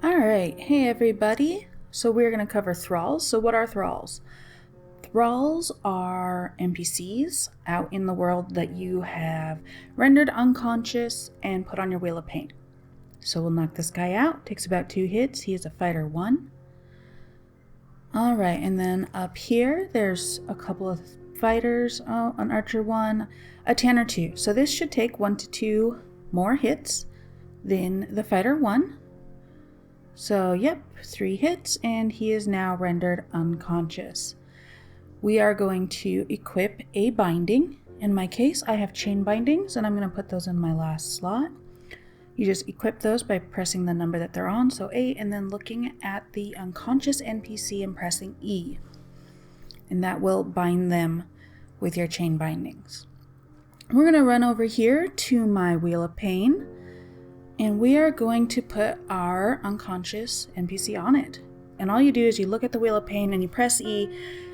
Alright, hey everybody. So we're going to cover thralls. So what are thralls? Thralls are NPCs out in the world that you have rendered unconscious and put on your wheel of pain. So we'll knock this guy out. Takes about 2 hits. He is a fighter 1. Alright, and then up here there's a couple of fighters. Oh, an archer 1, a tanner 2. So this should take 1 to 2 more hits than the fighter 1. So, yep, 3 hits, and he is now rendered unconscious. We are going to equip a binding. In my case, I have chain bindings, and I'm going to put those in my last slot. You just equip those by pressing the number that they're on, so 8, and then looking at the unconscious NPC and pressing E. And that will bind them with your chain bindings. We're going to run over here to my Wheel of Pain. And we are going to put our unconscious NPC on it. And all you do is you look at the Wheel of Pain and you press E,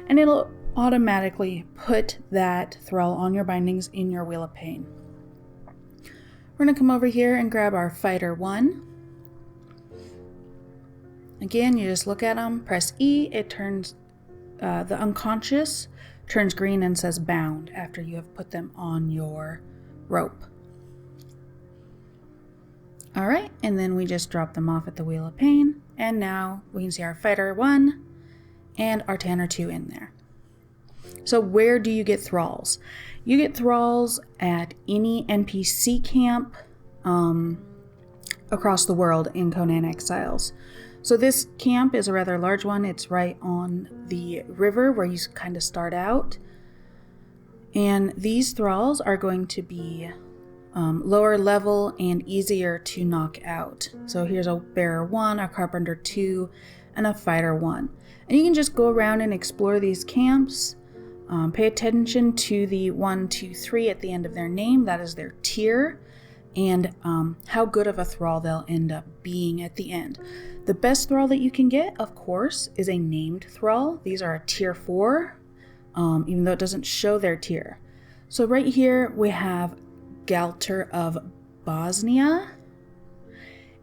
and it'll automatically put that thrall on your bindings in your Wheel of Pain. We're going to come over here and grab our fighter 1. Again, you just look at them, press E, it turns, the unconscious turns green and says bound after you have put them on your rope. Alright, and then we just drop them off at the Wheel of Pain, and now we can see our Fighter 1 and our Tanner 2 in there. So where do you get thralls? You get thralls at any NPC camp across the world in Conan Exiles. So this camp is a rather large one. It's right on the river where you kind of start out. And these thralls are going to be lower level and easier to knock out. So here's a bearer 1, a carpenter 2, and a fighter 1. And you can just go around and explore these camps. Pay attention to the 1, 2, 3 at the end of their name. That is their tier, and how good of a thrall they'll end up being at the end. The best thrall that you can get, of course, is a named thrall. These are a tier 4, even though it doesn't show their tier. So right here we have Galter of Bosnia,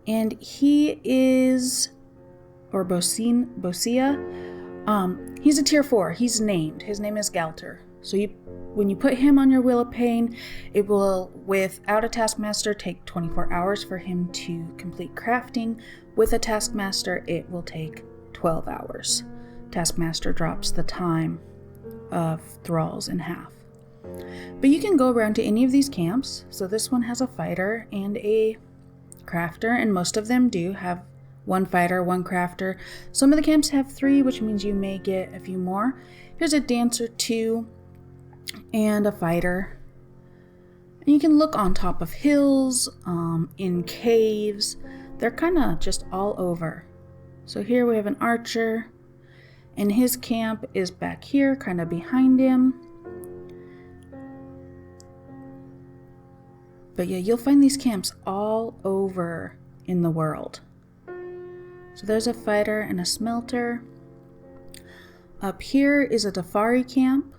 and he is, or Bosia, he's a tier 4. He's named. His name is Galter. So when you put him on your Wheel of Pain, it will, without a taskmaster, take 24 hours for him to complete crafting. With a taskmaster, it will take 12 hours. Taskmaster drops the time of thralls in half. But you can go around to any of these camps. So this one has a fighter and a crafter, and most of them do have 1 fighter, 1 crafter. Some of the camps have 3, which means you may get a few more. Here's a dancer 2 and a fighter. And you can look on top of hills, in caves. They're kind of just all over. So here we have an archer, and his camp is back here, kind of behind him. But yeah, you'll find these camps all over in the world. So there's a fighter and a smelter. Up here is a Dafari camp.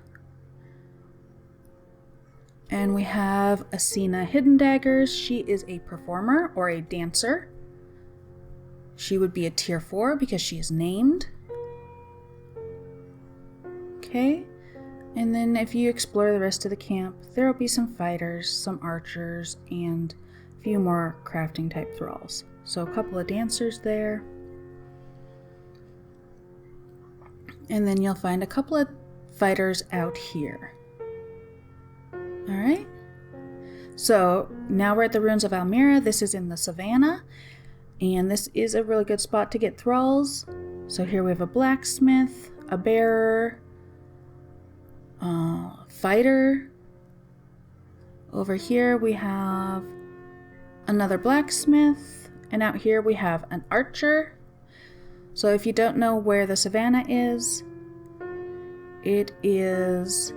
And we have Asina Hidden Daggers. She is a performer or a dancer. She would be a tier 4 because she is named. Okay. And then if you explore the rest of the camp, there will be some fighters, some archers, and a few more crafting type thralls. So a couple of dancers there. And then you'll find a couple of fighters out here. Alright. So now we're at the ruins of Almira. This is in the savannah. And this is a really good spot to get thralls. So here we have a blacksmith, a bearer, fighter. Over here we have another blacksmith, and out here we have an archer. So if you don't know where the savannah is, it is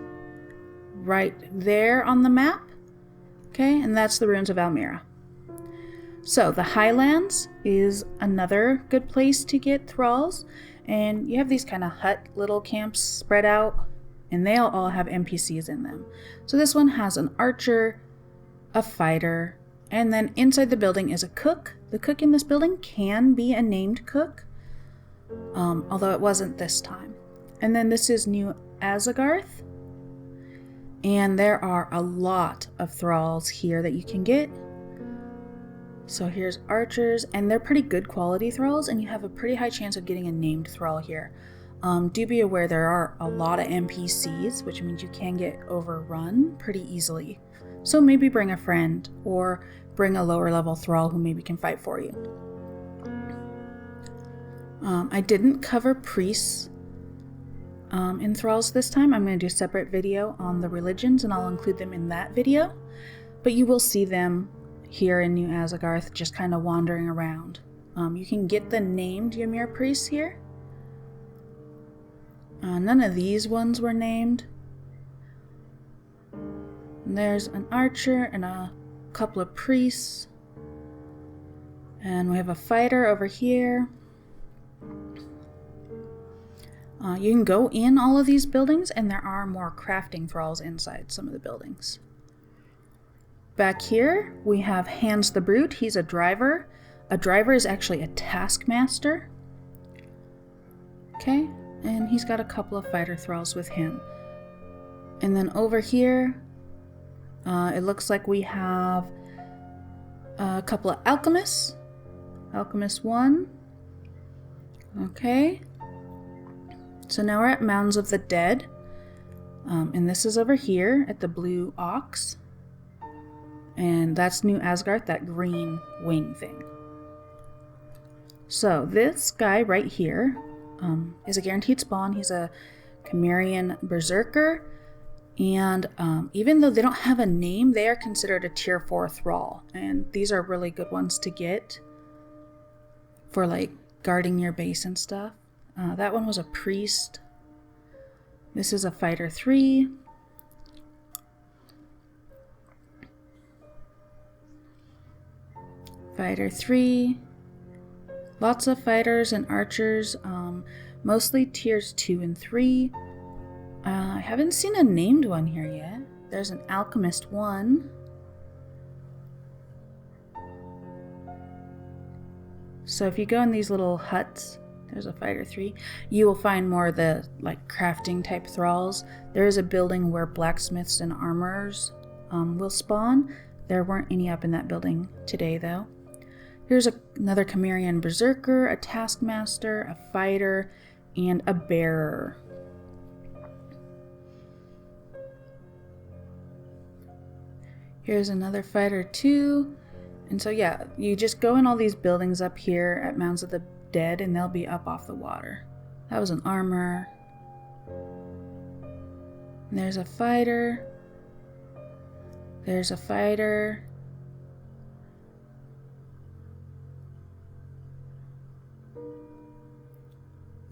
right there on the map. Okay, and that's the ruins of Almira. So the highlands is another good place to get thralls, and you have these kind of hut little camps spread out, and they'll all have NPCs in them. So this one has an archer, a fighter, and then inside the building is a cook The cook in this building can be a named cook, although it wasn't this time. And then this is New Azagarth, and there are a lot of thralls here that you can get. So here's archers, and they're pretty good quality thralls, and you have a pretty high chance of getting a named thrall here. Do be aware there are a lot of NPCs, which means you can get overrun pretty easily. So maybe bring a friend, or bring a lower level thrall who maybe can fight for you. I didn't cover priests in Thralls this time. I'm going to do a separate video on the religions, and I'll include them in that video. But you will see them here in New Azagarth just kind of wandering around. You can get the named Ymir priests here. None of these ones were named. And there's an archer and a couple of priests. And we have a fighter over here. You can go in all of these buildings, and there are more crafting thralls inside some of the buildings. Back here, we have Hans the Brute. He's a driver. A driver is actually a taskmaster. Okay, and he's got a couple of fighter thralls with him. And then over here, it looks like we have a couple of alchemists. Alchemist 1. Okay. So now we're at Mounds of the Dead. And this is over here at the Blue Ox. And that's New Asgard, that green wing thing. So this guy right here is a guaranteed spawn. He's a Cimmerian Berserker. And even though they don't have a name, they are considered a tier 4 thrall. And these are really good ones to get for like guarding your base and stuff. That one was a priest. This is a fighter 3. Fighter 3. Lots of fighters and archers, mostly tiers 2 and 3. I haven't seen a named one here yet. There's an alchemist 1. So if you go in these little huts, there's a fighter 3. You will find more of the like crafting type thralls. There is a building where blacksmiths and armorers will spawn. There weren't any up in that building today though. Here's another Cimmerian Berserker, a Taskmaster, a Fighter, and a Bearer. Here's another Fighter 2. And so yeah, you just go in all these buildings up here at Mounds of the Dead and they'll be up off the water. That was an armor. And there's a Fighter. There's a Fighter.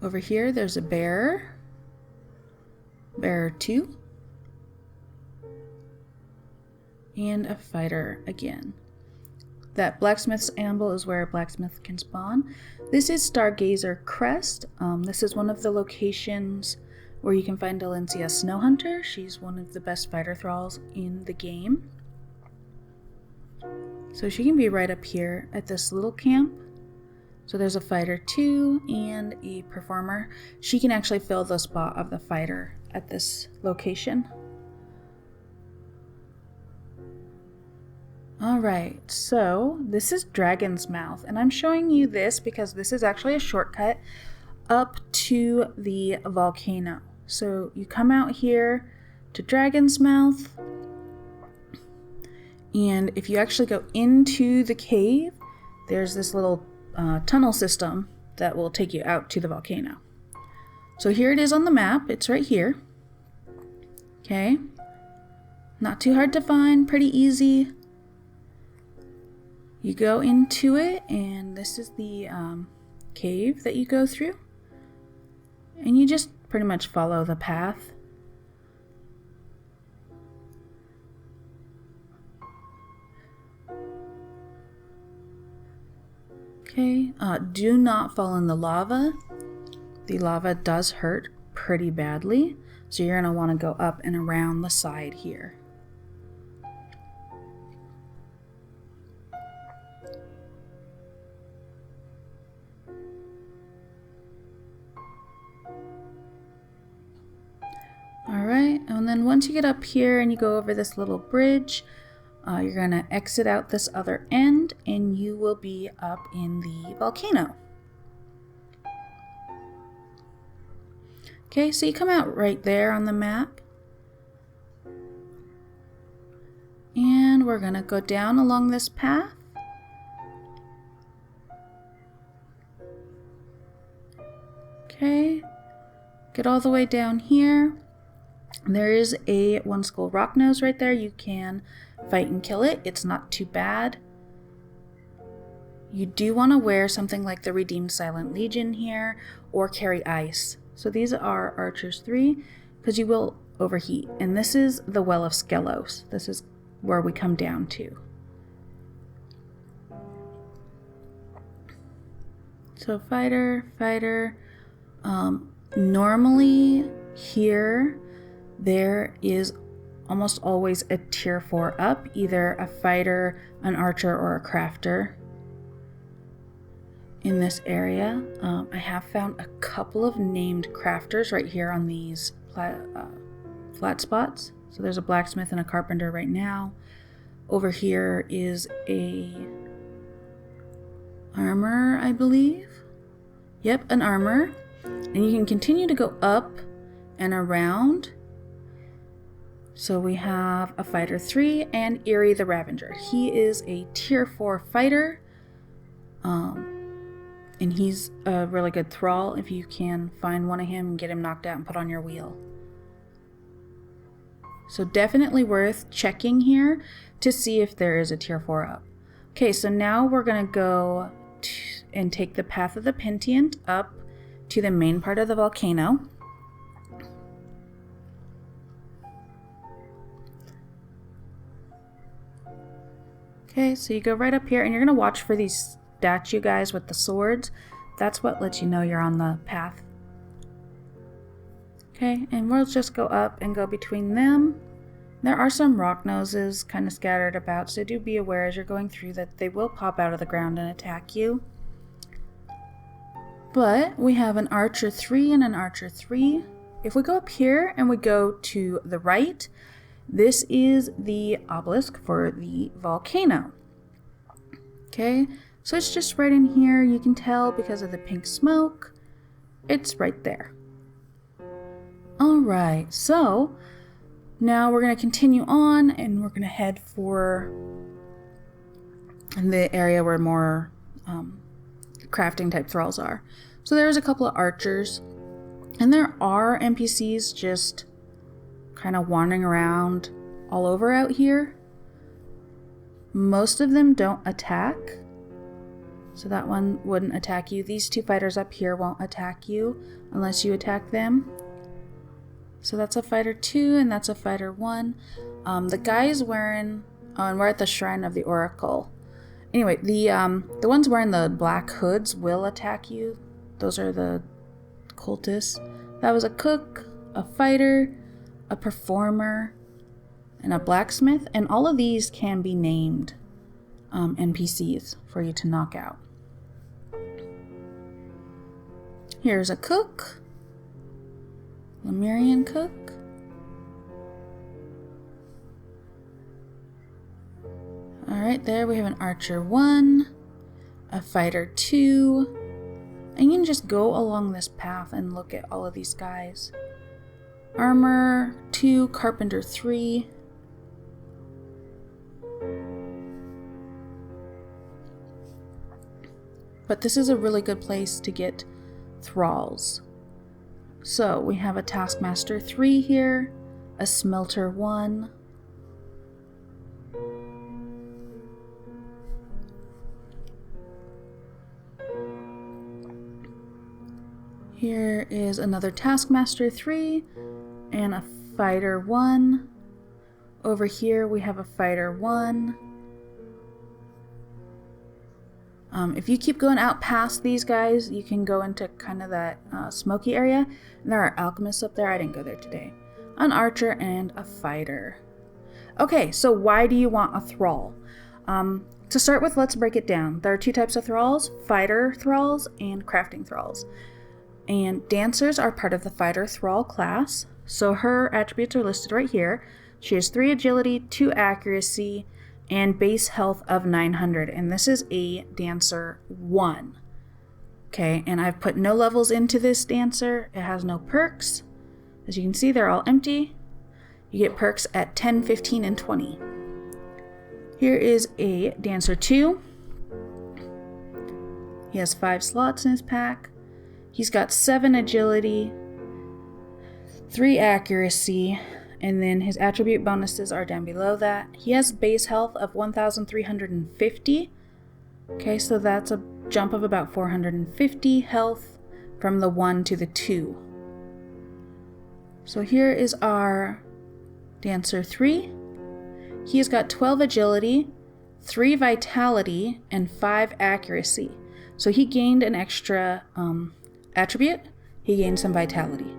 Over here, there's a Bearer. Bearer 2. And a Fighter again. That Blacksmith's Amble is where a blacksmith can spawn. This is Stargazer Crest. This is one of the locations where you can find Dalencia Snowhunter. She's one of the best fighter thralls in the game. So she can be right up here at this little camp. So there's a Fighter 2 and a Performer. She can actually fill the spot of the Fighter at this location. Alright, so this is Dragon's Mouth, and I'm showing you this because this is actually a shortcut up to the volcano. So you come out here to Dragon's Mouth, and if you actually go into the cave, there's this little tunnel system that will take you out to the volcano. So here it is on the map. It's right here. Okay. Not too hard to find, pretty easy. You go into it, and this is the cave that you go through. And you just pretty much follow the path. Okay, do not fall in the lava. The lava does hurt pretty badly, so you're going to want to go up and around the side here. And then once you get up here and you go over this little bridge, you're going to exit out this other end and you will be up in the volcano. Okay, so you come out right there on the map. And we're going to go down along this path. Okay, get all the way down here. There is a one skull rock nose right there. You can fight and kill it. It's not too bad. You do want to wear something like the Redeemed Silent Legion here or carry ice. So these are Archers 3 because you will overheat. And this is the Well of Skelos. This is where we come down to. So fighter. Normally here there is almost always a tier 4 up, either a fighter, an archer, or a crafter in this area. I have found a couple of named crafters right here on these flat spots. So there's a blacksmith and a carpenter right now. Over here is a armor, I believe. Yep, an armor. And you can continue to go up and around. So we have a fighter 3 and Eerie the Ravager. He is a tier 4 fighter. And he's a really good thrall if you can find one of him and get him knocked out and put on your wheel. So definitely worth checking here to see if there is a tier 4 up. Okay, so now we're going to go and take the path of the Pentient up to the main part of the volcano. Okay, so you go right up here and you're going to watch for these statue guys with the swords. That's what lets you know you're on the path. Okay, and we'll just go up and go between them. There are some rock noses kind of scattered about, so do be aware as you're going through that they will pop out of the ground and attack you. But we have an Archer 3 and an Archer 3. If we go up here and we go to the right, this is the obelisk for the volcano. Okay, so it's just right in here. You can tell because of the pink smoke. It's right there. Alright, so now we're going to continue on and we're going to head for the area where more crafting type thralls are. So there's a couple of archers and there are NPCs just kind of wandering around all over out here. Most of them don't attack, so that one wouldn't attack you. These two fighters up here won't attack you unless you attack them. So that's a fighter 2 and that's a fighter 1. The guy is wearing, and we're at the Shrine of the Oracle. Anyway, the ones wearing the black hoods will attack you. Those are the cultists. That was a cook, a fighter, a performer, and a blacksmith. And all of these can be named NPCs for you to knock out. Here's a cook. Lemurian cook. Alright, there we have an Archer 1, a Fighter 2, and you can just go along this path and look at all of these guys. Armor 2, Carpenter 3. But this is a really good place to get thralls. So we have a Taskmaster 3 here, a Smelter 1, here is another Taskmaster 3 and a Fighter 1. Over here we have a Fighter 1. If you keep going out past these guys, you can go into kind of that smoky area. And there are alchemists up there. I didn't go there today. An archer and a fighter. Okay, so why do you want a thrall? To start with, let's break it down. There are two types of thralls, fighter thralls and crafting thralls. And dancers are part of the fighter thrall class. So her attributes are listed right here. She has 3 agility, 2 accuracy, and base health of 900. And this is a Dancer 1. Okay, and I've put no levels into this Dancer. It has no perks. As you can see, they're all empty. You get perks at 10, 15, and 20. Here is a Dancer 2. He has 5 slots in his pack. He's got 7 agility, 3 accuracy, and then his attribute bonuses are down below that. He has base health of 1,350. Okay, so that's a jump of about 450 health from the 1 to the 2. So here is our Dancer 3. He has got 12 agility, 3 vitality, and 5 accuracy. So he gained an extra attribute. He gained some vitality.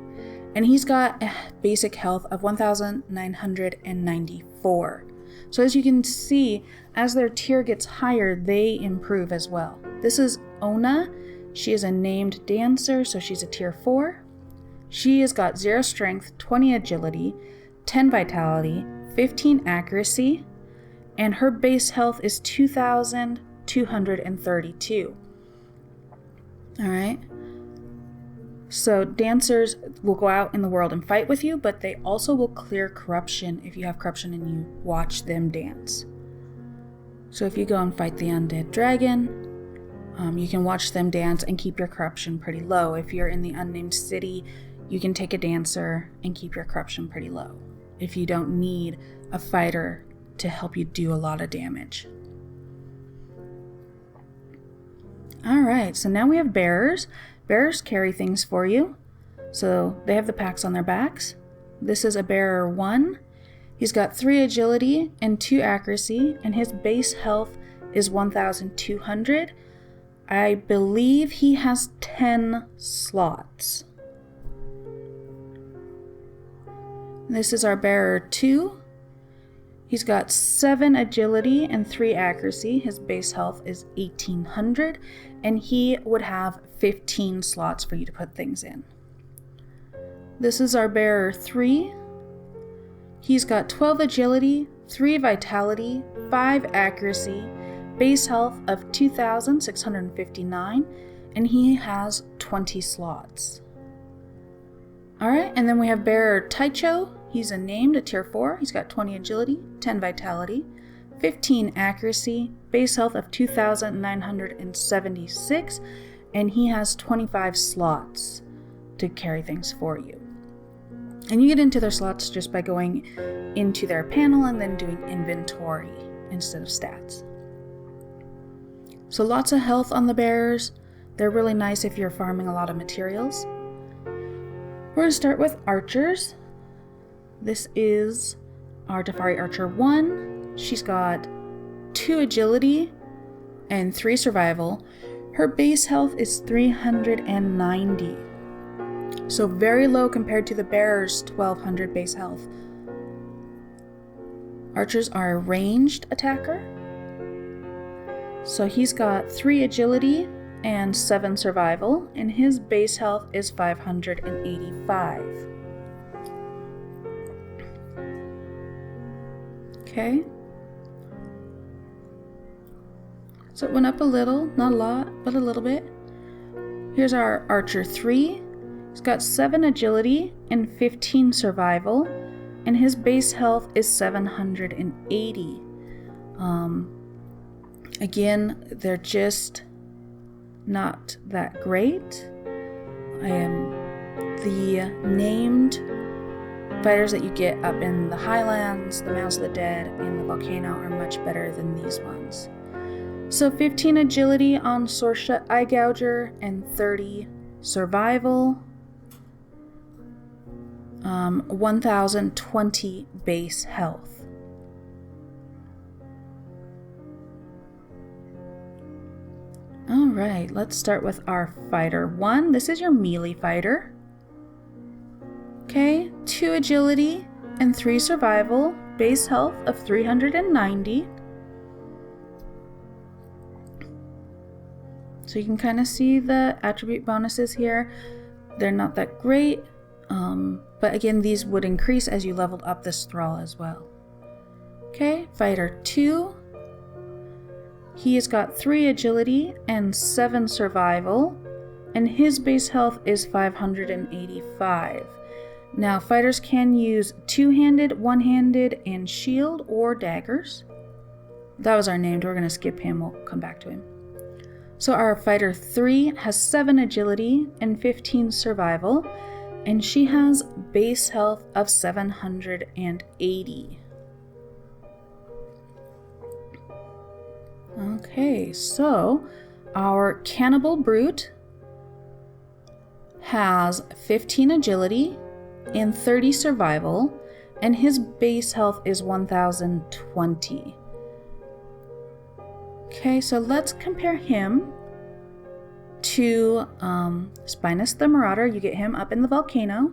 And he's got a basic health of 1,994. So as you can see, as their tier gets higher, they improve as well. This is Ona. She is a named Dancer, so she's a tier 4. She has got 0 strength, 20 agility, 10 vitality, 15 accuracy, and her base health is 2,232. All right. So dancers will go out in the world and fight with you, but they also will clear corruption if you have corruption and you watch them dance. So if you go and fight the undead dragon, you can watch them dance and keep your corruption pretty low. If you're in the unnamed city, you can take a dancer and keep your corruption pretty low if you don't need a fighter to help you do a lot of damage. All right, so now we have bearers. Bearers carry things for you. So they have the packs on their backs. This is a bearer 1. He's got 3 agility and 2 accuracy, and his base health is 1,200. I believe he has 10 slots. This is our bearer 2. He's got 7 agility and 3 accuracy. His base health is 1,800, and he would have 15 slots for you to put things in. This is our bearer 3. He's got 12 agility, 3 vitality, 5 accuracy, base health of 2,659, and he has 20 slots. Alright, and then we have bearer Taicho. He's a named, a tier 4. He's got 20 agility, 10 vitality, 15 accuracy, base health of 2,976, and he has 25 slots to carry things for you. And you get into their slots just by going into their panel and then doing inventory instead of stats. So lots of health on the bearers. They're really nice if you're farming a lot of materials. We're going to start with archers. This is our Tefari Archer 1. She's got 2 agility and 3 survival. Her base health is 390. So very low compared to the bearer's 1,200 base health. Archers are a ranged attacker. So he's got 3 agility and 7 survival, and his base health is 585. Okay. So it went up a little, not a lot, but a little bit. Here's our Archer 3. He's got 7 agility and 15 survival, and his base health is 780. Again, they're just not that great. The named fighters that you get up in the Highlands, the Mountains of the Dead, and the Volcano are much better than these ones. So 15 agility on Sorsha Eye Gouger and 30 survival. 1,020 base health. Alright, let's start with our fighter 1. This is your melee fighter. Okay, 2 agility and 3 survival, base health of 390. So you can kind of see the attribute bonuses here. They're not that great. But again, these would increase as you leveled up this thrall as well. Okay, fighter 2. He has got 3 agility and 7 survival, and his base health is 585. Now, fighters can use two-handed, one-handed, and shield or daggers. That was our named. We're going to skip him. We'll come back to him. So our fighter 3 has 7 agility and 15 survival, and she has base health of 780. Okay, so our Cannibal Brute has 15 agility and 30 survival, and his base health is 1020. Okay, so let's compare him to Spinus the Marauder. You get him up in the volcano.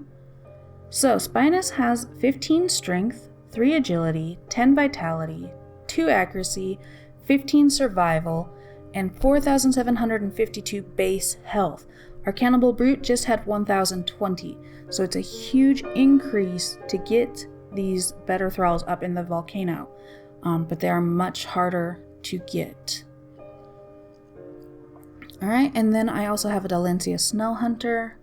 So Spinus has 15 strength, 3 agility, 10 vitality, 2 accuracy, 15 survival, and 4,752 base health. Our Cannibal Brute just had 1,020, so it's a huge increase to get these better thralls up in the volcano, but they are much harder to get. Alright, and then I also have a Dalencia Snow Hunter.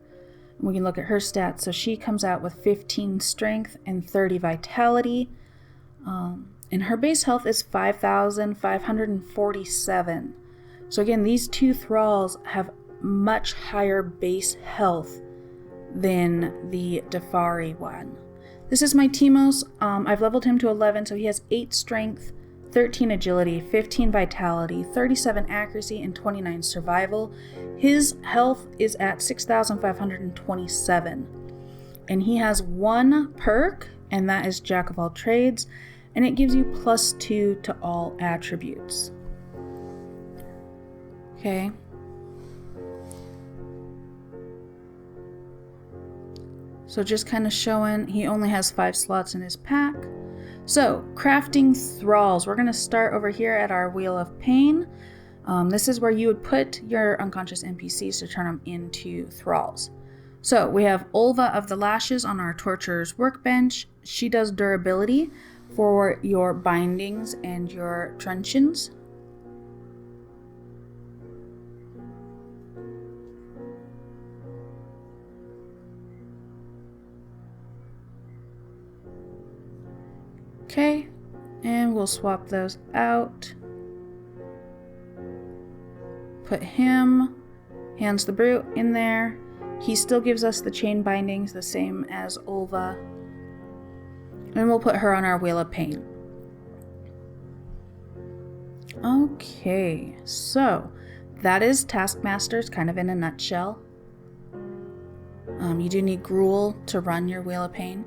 We can look at her stats. So she comes out with 15 strength and 30 vitality. And her base health is 5,547. So again, these two thralls have much higher base health than the Defari one. This is my Timos. I've leveled him to 11, so he has 8 strength, 13 agility, 15 vitality, 37 accuracy, and 29 survival. His health is at 6,527. And he has 1 perk, and that is Jack of all trades, and it gives you +2 to all attributes. Okay. So just kind of showing, he only has 5 slots in his pack. So, crafting thralls. We're going to start over here at our Wheel of Pain. This is where you would put your unconscious NPCs to turn them into thralls. So, we have Olva of the Lashes on our Torturer's workbench. She does durability for your bindings and your truncheons. Okay, and we'll swap those out. Put him, Hands the Brute, in there. He still gives us the chain bindings, the same as Olva. And we'll put her on our Wheel of Pain. Okay, so that is Taskmasters kind of in a nutshell. You do need Gruel to run your Wheel of Pain.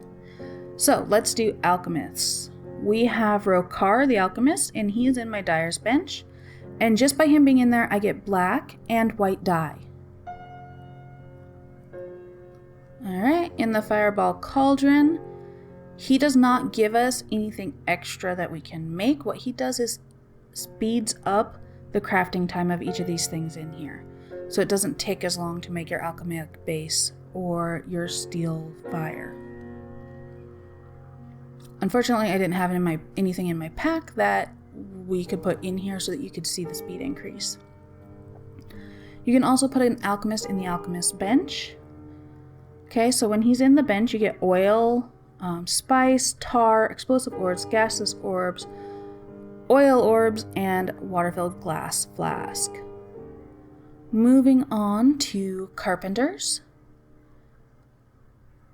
So let's do Alchemists. We have Rokar the Alchemist, and he is in my Dyer's bench. And just by him being in there, I get black and white dye. Alright, in the Fireball Cauldron, he does not give us anything extra that we can make. What he does is speeds up the crafting time of each of these things in here. So it doesn't take as long to make your alchemic base or your steel fire. Unfortunately, I didn't have anything in my pack that we could put in here so that you could see the speed increase. You can also put an alchemist in the alchemist bench. Okay, so when he's in the bench, you get oil, spice, tar, explosive orbs, gaseous orbs, oil orbs, and water-filled glass flask. Moving on to carpenters.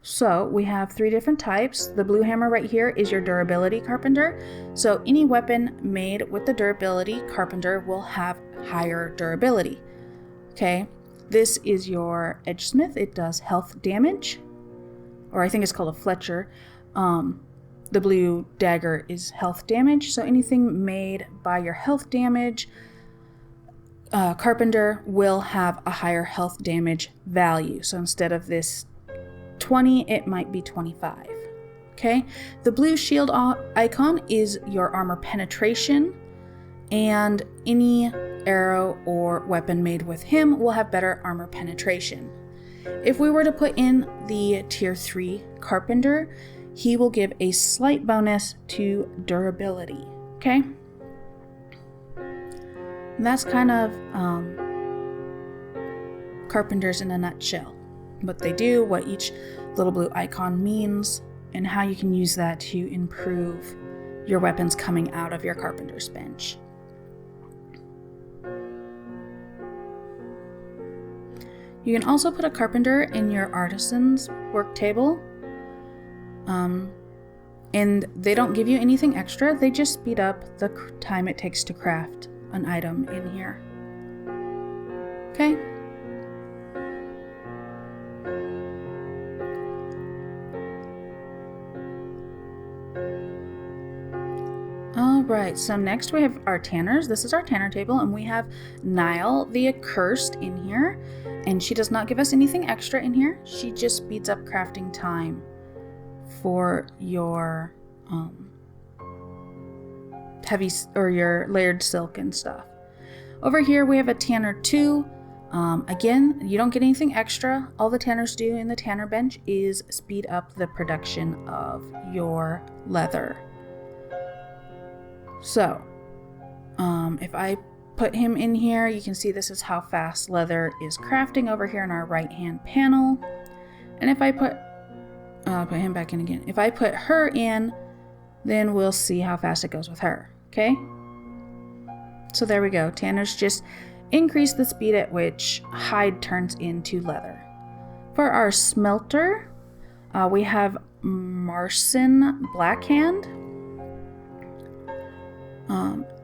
So we have 3 different types. The blue hammer right here is your durability carpenter. So any weapon made with the durability carpenter will have higher durability. Okay, this is your edgesmith. It does health damage, or I think it's called a Fletcher. The blue dagger is health damage. So anything made by your health damage carpenter will have a higher health damage value. So instead of this 20, it might be 25. Okay, the blue shield icon is your armor penetration, and any arrow or weapon made with him will have better armor penetration. If we were to put in the tier 3 carpenter, he will give a slight bonus to durability, okay? And that's kind of carpenters in a nutshell. What they do, what each little blue icon means, and how you can use that to improve your weapons coming out of your carpenter's bench. You can also put a carpenter in your artisan's work table. And they don't give you anything extra, they just speed up the time it takes to craft an item in here. Okay? Alright, so next we have our tanners. This is our tanner table, and we have Nile the Accursed in here. And she does not give us anything extra in here. She just speeds up crafting time for your heavy or your layered silk and stuff. Over here we have a tanner 2. Again, you don't get anything extra. All the tanners do in the tanner bench is speed up the production of your leather. So, if I put him in here, you can see this is how fast leather is crafting over here in our right hand panel. And if I put him back in again. If I put her in, then we'll see how fast it goes with her, okay? So there we go. Tanners just increase the speed at which hide turns into leather. For our smelter, we have Marcin Blackhand.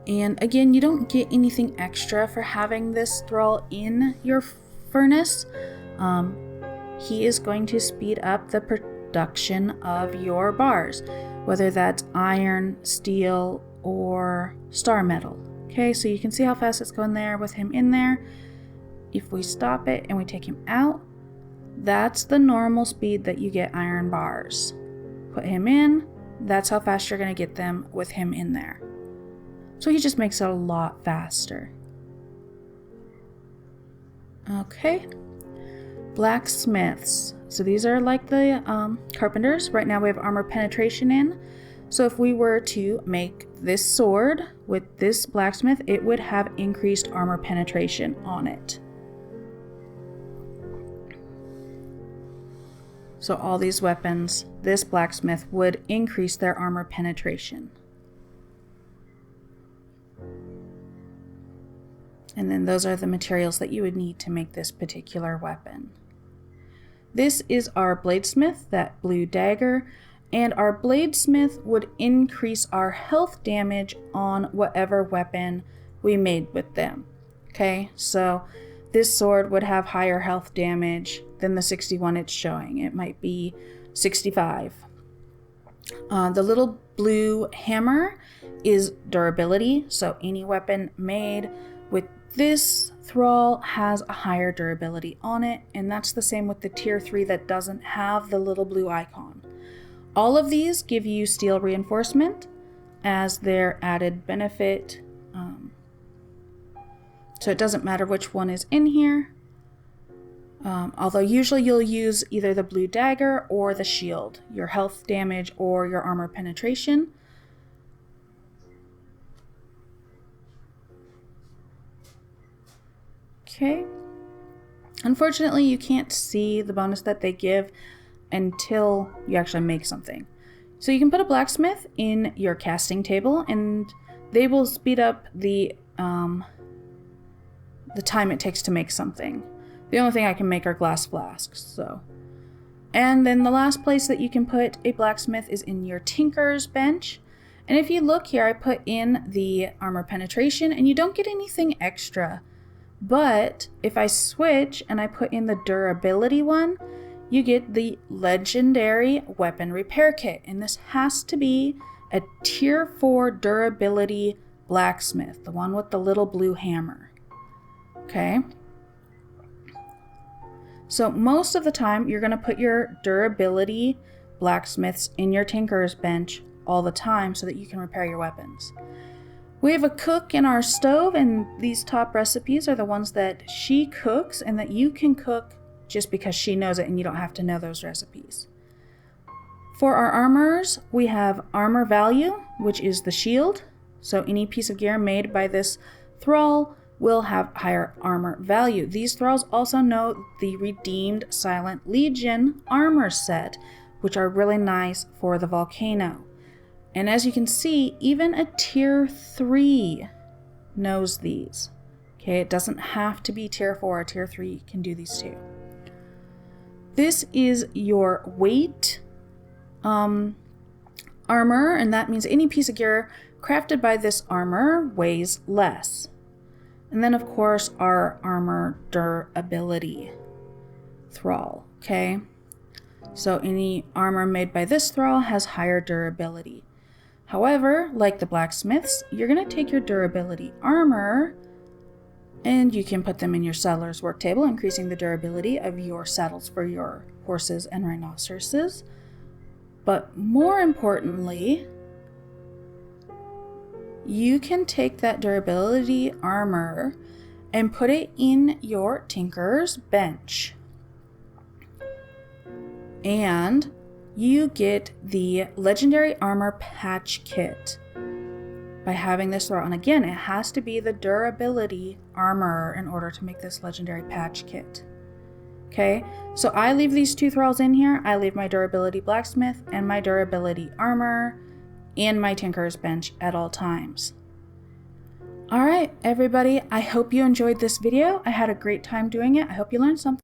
And again, you don't get anything extra for having this thrall in your furnace. He is going to speed up the production of your bars, whether that's iron, steel, or star metal. Okay, so you can see how fast it's going there with him in there. If we stop it and we take him out, that's the normal speed that you get iron bars. Put him in, that's how fast you're going to get them with him in there. So he just makes it a lot faster. Okay. Blacksmiths. So these are like the carpenters. Right now we have armor penetration in. So if we were to make this sword with this blacksmith, it would have increased armor penetration on it. So all these weapons, this blacksmith would increase their armor penetration. And then those are the materials that you would need to make this particular weapon. This is our bladesmith, that blue dagger, and our bladesmith would increase our health damage on whatever weapon we made with them. Okay, so this sword would have higher health damage than the 61 it's showing. It might be 65. The little blue hammer is durability, so any weapon made with this thrall has a higher durability on it, and that's the same with the tier 3 that doesn't have the little blue icon. All of these give you steel reinforcement as their added benefit, so it doesn't matter which one is in here, although usually you'll use either the blue dagger or the shield, your health damage or your armor penetration. Okay. Unfortunately, you can't see the bonus that they give until you actually make something. So you can put a blacksmith in your casting table, and they will speed up the time it takes to make something. The only thing I can make are glass flasks. So, and then the last place that you can put a blacksmith is in your tinker's bench. And if you look here, I put in the armor penetration, and you don't get anything extra. But if I switch and I put in the durability one, you get the legendary weapon repair kit. And this has to be a tier 4 durability blacksmith, the one with the little blue hammer. Okay. So most of the time you're going to put your durability blacksmiths in your tinker's bench all the time so that you can repair your weapons. We have a cook in our stove, and these top recipes are the ones that she cooks and that you can cook just because she knows it and you don't have to know those recipes. For our armors, we have armor value, which is the shield. So any piece of gear made by this thrall will have higher armor value. These thralls also know the redeemed Silent Legion armor set, which are really nice for the volcano. And as you can see, even a tier 3 knows these. Okay, it doesn't have to be tier 4, a tier 3 can do these too. This is your weight armor, and that means any piece of gear crafted by this armor weighs less. And then of course our armor durability thrall, okay? So any armor made by this thrall has higher durability. However, like the blacksmiths, you're gonna take your durability armor and you can put them in your saddler's work table, increasing the durability of your saddles for your horses and rhinoceroses. But more importantly, you can take that durability armor and put it in your tinker's bench. And you get the legendary armor patch kit by having this thrall. And again, it has to be the durability armor in order to make this legendary patch kit. Okay, so I leave these 2 thralls in here. I leave my durability blacksmith and my durability armor in my tinker's bench at all times. All right, everybody, I hope you enjoyed this video. I had a great time doing it. I hope you learned something.